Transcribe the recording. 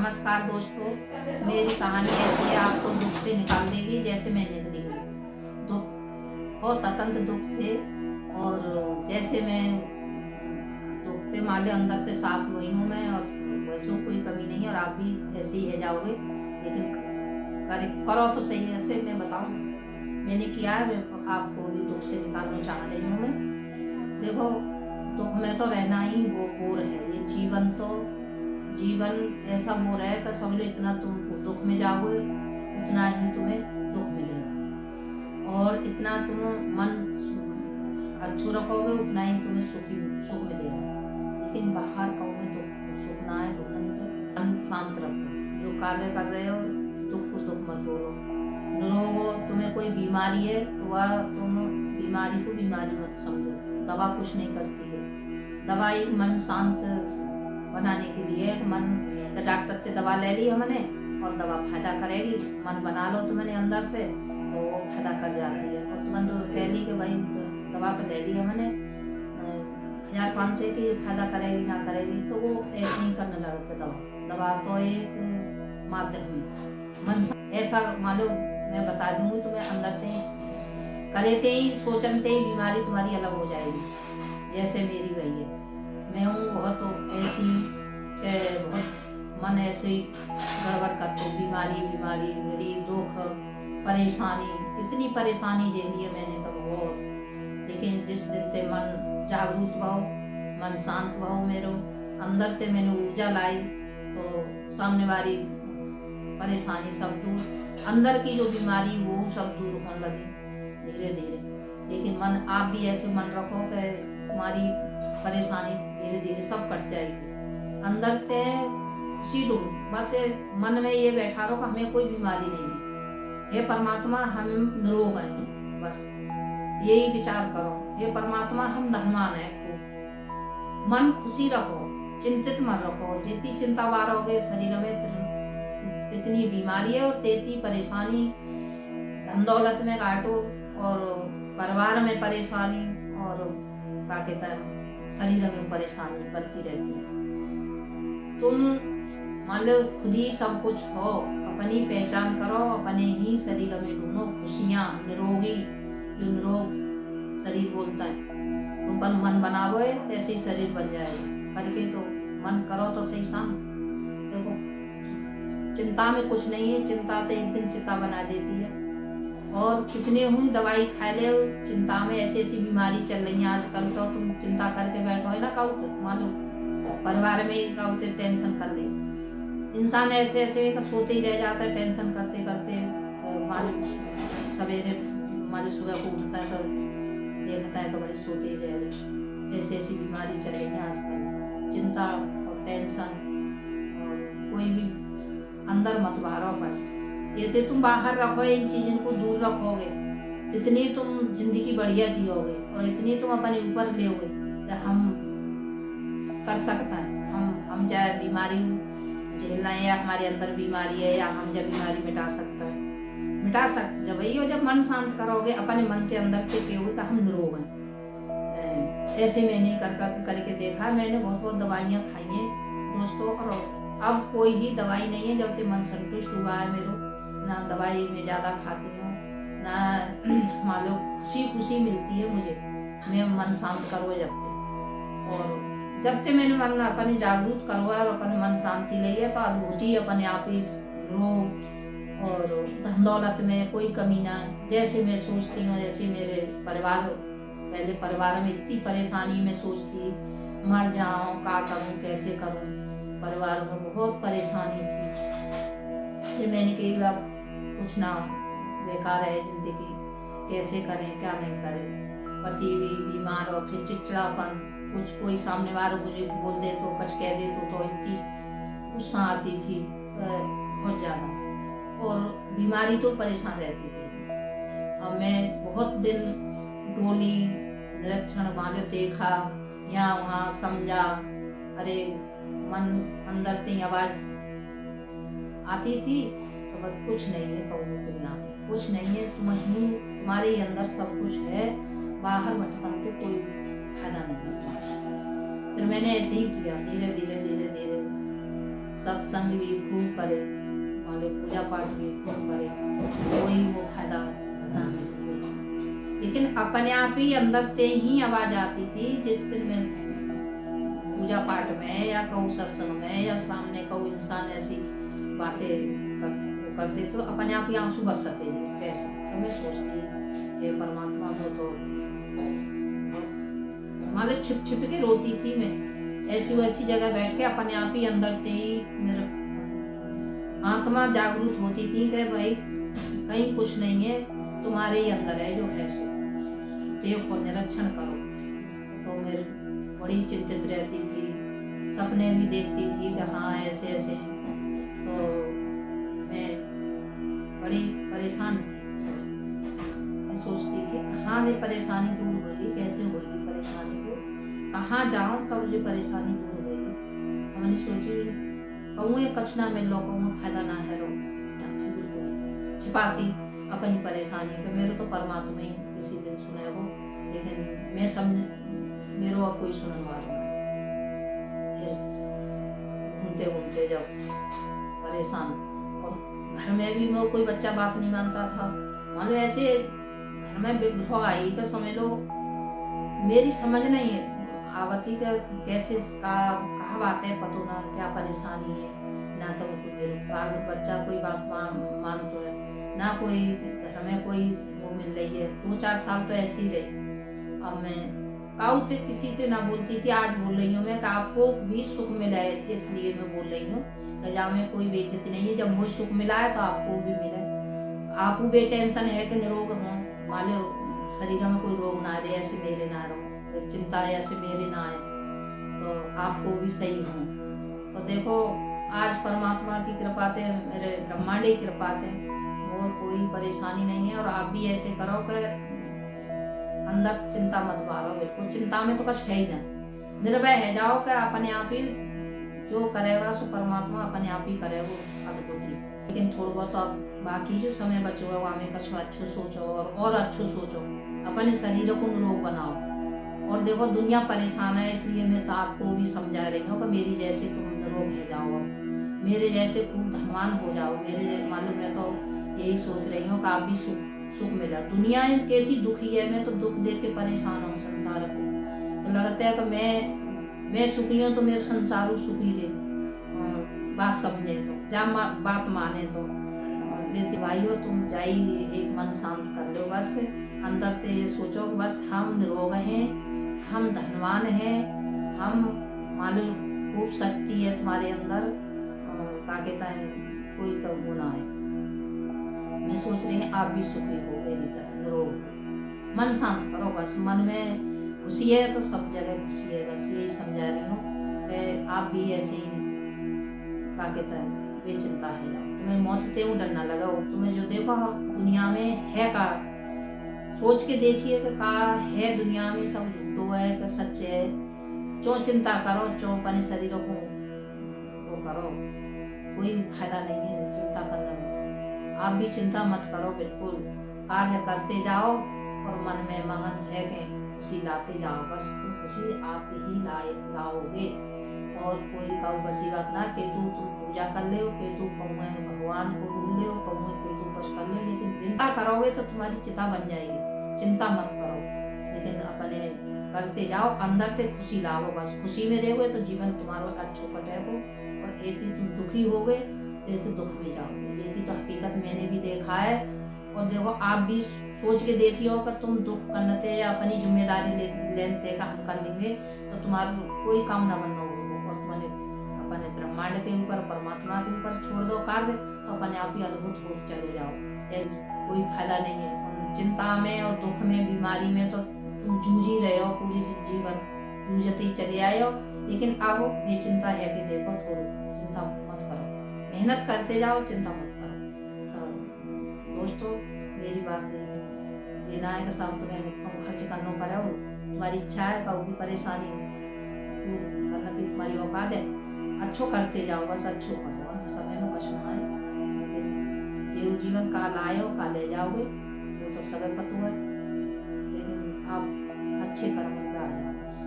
नमस्कार दोस्तों, मेरी कहानी ऐसी है, आपको दुख से निकाल देगी जैसे मैं निकली हूँ। दुख, बहुत अत्यंत दुख थे और जैसे मैं दुख के माले अंदर से साफ हुई हूँ मैं, और वैसे कोई कमी नहीं है और आप भी ऐसे ही है जाओगे, लेकिन करो तो सही। ऐसे मैं बताऊँ मैंने किया है, मैं आपको भी दुख से निकालना चाह रही हूँ मैं। देखो, दुख में तो रहना ही वो बोर है, ये जीवन ऐसा बोर है कि समझ लो, इतना तुम दुख में जाओगे उतना ही तुम्हें दुख मिलेगा, और इतना तुम मन अच्छो रखोगे उतना ही तुम्हें सुख मिलेगा। लेकिन बाहर कहोगे तो सुख ना है, मन शांत रखो। जो कार्य कर रहे हो दुख को दुख मत बोलो। निरोग हो, तुम्हें कोई बीमारी है तो वह तुम बीमारी को बीमारी मत समझो। दवा कुछ नहीं करती है, दवाई मन शांत बनाने के लिए। मन डॉक्टर से दवा ले ली हमने और दवा फायदा करेगी, मन बना लो तुमने अंदर से तो वो फायदा कर जाती है। और तुमने तो कह ली कि भाई दवा तो ले ली हमने 1500 की, फायदा करेगी ना करेगी, तो वो ऐसे ही करने लगते। दवा तो एक माध्यम है। मन ऐसा मान लो, मैं बता दूंगी तुम्हें, अंदर से करे ही सोचते ही बीमारी तुम्हारी अलग हो जाएगी। जैसे मेरी वही है, मैं हूँ बहुत ऐसी बहुत मन ऐसे गड़बड़ करते, बीमारी मेरी दुख परेशानी, इतनी परेशानी झेली है मैंने तो बहुत। लेकिन जिस दिन से मन जागरूक भाव, मन शांत भाव मेरे अंदर से मैंने ऊर्जा लाई, तो सामने वाली परेशानी सब दूर, अंदर की जो बीमारी वो सब दूर होने लगी धीरे धीरे। लेकिन मन, आप भी ऐसे मन रखो कि तुम्हारी परेशानी धीरे धीरे सब कट जाएगी। अंदर से खुशी ढूंढ, बस मन में ये बैठा रहो कि हमें कोई बीमारी नहीं है, हे परमात्मा हम निरोग हैं, बस यही विचार करो। हे परमात्मा हम धनवान हैं, खूब मन खुशी रखो, चिंतित मत रखो। जितनी चिंता बारोगे शरीर में तितनी बीमारी है और तेती परेशानी। धन दौलत में घाटो और परिवार में परेशानी और क्या कहता है शरीर में परेशानी बनती रहती है। तुम मान लो खुद ही सब कुछ हो, अपनी पहचान करो, अपने ही शरीर में ढूंढो खुशियाँ। निरोगी जो निरोग शरीर बोलता है, तुम पर मन बनाओगे तैसे ही शरीर बन जाएगा। करके तो मन करो तो सही शांत। देखो, चिंता में कुछ नहीं है, चिंता तो एक दिन चिता बना देती है। और कितने हुई दवाई खा ले, चिंता में ऐसी ऐसी बीमारी चल रही है आजकल, तो तुम चिंता करके बैठो है ना, कहते मान लो परिवार में ही कहते टेंशन कर ले। इंसान ऐसे ऐसे सोते ही रह जाता है टेंशन करते करते। मान लो सवेरे, मान लो सुबह को उठता है तो देखता है तो भाई सोते ही रह गए। ऐसी ऐसी बीमारी चल रही है आजकल, चिंता और टेंशन। और कोई भी अंदर मत बाहर पर, ये तुम बाहर रखो, इन चीजों को दूर रखोगे जितनी तुम जिंदगी बढ़िया जियोगे, और इतनी तुम अपने ऊपर लेोगे कि हम कर सकता है। हम चाहे बीमारी झेलना है या हमारे अंदर बीमारी है, या हम जब बीमारी मिटा सकते जब वही हो, जब मन शांत करोगे अपने मन के अंदर से कहोगे कि हम निरोग हैं। ऐसे मैंने करके देखा, मैंने बहुत दवाइयाँ खाई हैं दोस्तों, और अब कोई भी दवाई नहीं है जब तक मन संतुष्ट हुआ है मेरे। ना दवाई में ज़्यादा खाती हूँ ना, मान लो खुशी मिलती है मुझे, मैं मन शांत करो जब तक। और जब तक मैंने मन अपने जागरूक करो और अपने मन शांति ली है, तो अद्भुत अपने आप ही रोग और धन दौलत में कोई कमी ना। जैसे मैं सोचती हूँ ऐसे मेरे परिवार, पहले परिवार में इतनी परेशानी में सोचती मर जाऊँ, क्या करूँ कैसे करूँ, परिवार में बहुत परेशानी थी। फिर मैंने कहा कुछ ना, बेकार है जिंदगी, कैसे करें क्या नहीं करें। पति भी बीमार और फिर चिड़चिड़ापन, कुछ कोई सामने वाला मुझे बोल दे तो कुछ कह दे तो इतनी गुस्सा आती थी बहुत ज़्यादा, और बीमारी तो परेशान रहती थी। अब मैं बहुत दिन डोली निरीक्षण वाले देखा, यहाँ वहाँ समझा, अरे मन अंदर से आवाज आती थी तो बस कुछ नहीं है, कहो ना कुछ नहीं है, तुम्हारे अंदर सब कुछ है, बाहर भटकन के कोई फायदा नहीं है। फिर मैंने ऐसे ही किया, धीरे धीरे सत्संग भी खूब करे, मान लो पूजा पाठ भी खूब करे, कोई वो फायदा ना मिले। लेकिन अपने आप ही अंदर से ही आवाज आती थी जिस दिन मैं पूजा पाठ में या कहूँ सत्संग में या सामने कहूँ इंसान ऐसी बातें करते तो अपने आप ही आंसू बरसते थे। कैसे तो मैं सोचती हे परमात्मा, वो तो मान लो छिप छिप के रोती थी मैं, ऐसी वैसी जगह बैठ के अपने आप ही अंदर से ही मेरा आत्मा जागरूक होती थी कि भाई कहीं कुछ नहीं है, तुम्हारे ही अंदर है जो है सो, देव को निरीक्षण करो। तो मेरे बड़ी चिंतित रहती थी, सपने भी देखती थी कि हाँ ऐसे ऐसे, तो मैं बड़ी परेशान थी। मैं सोचती थी कहाँ ये परेशानी दूर होगी, कैसे होगी परेशानी दूर, कहाँ जाऊँ तब ये परेशानी दूर होगी। मैंने सोची कहूँ कछ ना मिल लो, कहूँ फायदा ना है रो, छिपाती अपनी परेशानी तो मेरे तो परमात्मा ही किसी दिन सुने वो, लेकिन मैं समझ मेरे अब कोई सुनने वाला नहीं। फिर घूमते घूमते जब परेशान, और घर में भी मैं कोई बच्चा बात नहीं मानता था, मान लो ऐसे घर में विग्रह आई का समझ लो मेरी समझ नहीं है आवती का कैसे कहा बात है, पतो ना क्या परेशानी है, ना तो मेरे बाल बच्चा कोई बात मान तो है ना, कोई घर में कोई वो मिल रही है। 2-4 साल तो ऐसे ही रही। अब मैं काऊ ते किसी से ना बोलती थी, आज बोल रही हूँ मैं कि आपको भी सुख मिला है इसलिए मैं बोल रही हूँ, गजा में कोई बेइज्जती नहीं है, जब मुझे सुख मिला है तो आपको भी मिला। आप बेटेंशन है कि निरोग हो, मान लो शरीर में कोई रोग ना रहे, ऐसे मेरे ना रहो, चिंता ऐसे मेरे ना आए, तो आपको भी सही हो। तो देखो आज परमात्मा की कृपा से, मेरे ब्रह्मांड की कृपा से वो कोई परेशानी नहीं है। और आप भी ऐसे करो कि अंदर चिंता मत मारो, बिल्कुल चिंता में तो कुछ है ही ना, निर्भय है जाओ कि अपने आप ही जो करेगा सो परमात्मा अपने आप ही करेगा अद्भुत ही। लेकिन थोड़ा बहुत अब बाकी जो समय बचो है वहाँ में कुछ अच्छो सोचो और अच्छो सोचो, अपने शरीर को निरोग बनाओ। और देखो दुनिया परेशान है, इसलिए मैं तो आपको भी समझा रही हूँ कि मेरी जैसे तुम निरोग है जाओ, मेरे जैसे खूब धनवान हो जाओ, मेरे मालूम मैं तो यही सोच रही हूँ कि आप भी सुख मिला। दुनिया कहती दुखी है, मैं तो दुख देख के परेशान हूँ संसार को, तो लगता है कि मैं सुखी हूँ तो मेरे संसार सुखी रहे, बात समझे तो जा बात माने तो। लेकिन भाइयों तुम जाई एक मन शांत कर लो, बस अंदर से ये सोचो बस हम निरोग हैं, हम धनवान हैं, हम मालूम खूब शक्ति है तुम्हारे अंदर, क्या कहता है कोई तो गुना है। मैं सोच रही हूँ आप भी सुखी हो मेरी तरह निरोग, मन शांत करो बस, मन में खुशी है तो सब जगह खुशी है, बस यही समझा रही हूँ कि आप भी ऐसे ही क्या कहता है बेचिंता है जाओ, तुम्हें मौत ते डरना लगा हो, तुम्हें जो देखो दुनिया में है का सोच के देखिए कि का है दुनिया में, सब झूठो है कि सच है, जो चिंता करो जो अपने शरीर को वो करो, कोई फायदा नहीं है चिंता करने में। आप भी चिंता मत करो, बिल्कुल कार्य करते जाओ और मन में मगन है कि खुशी लाते जाओ, बस तुम खुशी आप ही लाओगे। और कोई कहू बसी बात ना कि तुम पूजा कर ले हो, कि तुम भगवान को ढूंढ ले हो, कि तुम कुछ कर ले, लेकिन चिंता करोगे तो तुम्हारी चिता बन जाएगी, चिंता मत करो, लेकिन अपने करते जाओ, अंदर से खुशी लाओ, बस खुशी में रहोगे तो जीवन तुम्हारा अच्छो कटेगो। और यदि तुम दुखी हो गए तो दुख में जाओगे, यदि तो हकीकत मैंने भी देखा है। और देखो आप भी सोच के देखियो अगर तुम दुख करते या अपनी जिम्मेदारी लेते का हम कर लेंगे तो तुम्हारा कोई काम न बनना होगा, और तुम्हारे अपने ब्रह्मांड के ऊपर परमात्मा के ऊपर छोड़ दो कार्य, तो अपने आप ही अद्भुत हो चले जाओ, ऐसे कोई फायदा नहीं है। चिंता में और दुख में बीमारी में तो तुम जूझ ही रहे हो, पूरी जीवन जूझते ही चले आए हो, लेकिन अब ये चिंता है कि देखो थोड़ी चिंता मत करो, मेहनत करते जाओ, चिंता मत करो। दोस्तों मेरी बात ये ना है कि सब तुम्हें कम खर्च करना पड़े हो, तुम्हारी इच्छा है कभी भी परेशानी करने की तुम्हारी औकात है, अच्छो करते जाओ, बस अच्छो करो, अंत समय में कष्ट ना आए, लेकिन जीवन का लाए हो का ले जाओगे वो तो सब पता है, लेकिन आप अच्छे कर्म में आ जाओ बस।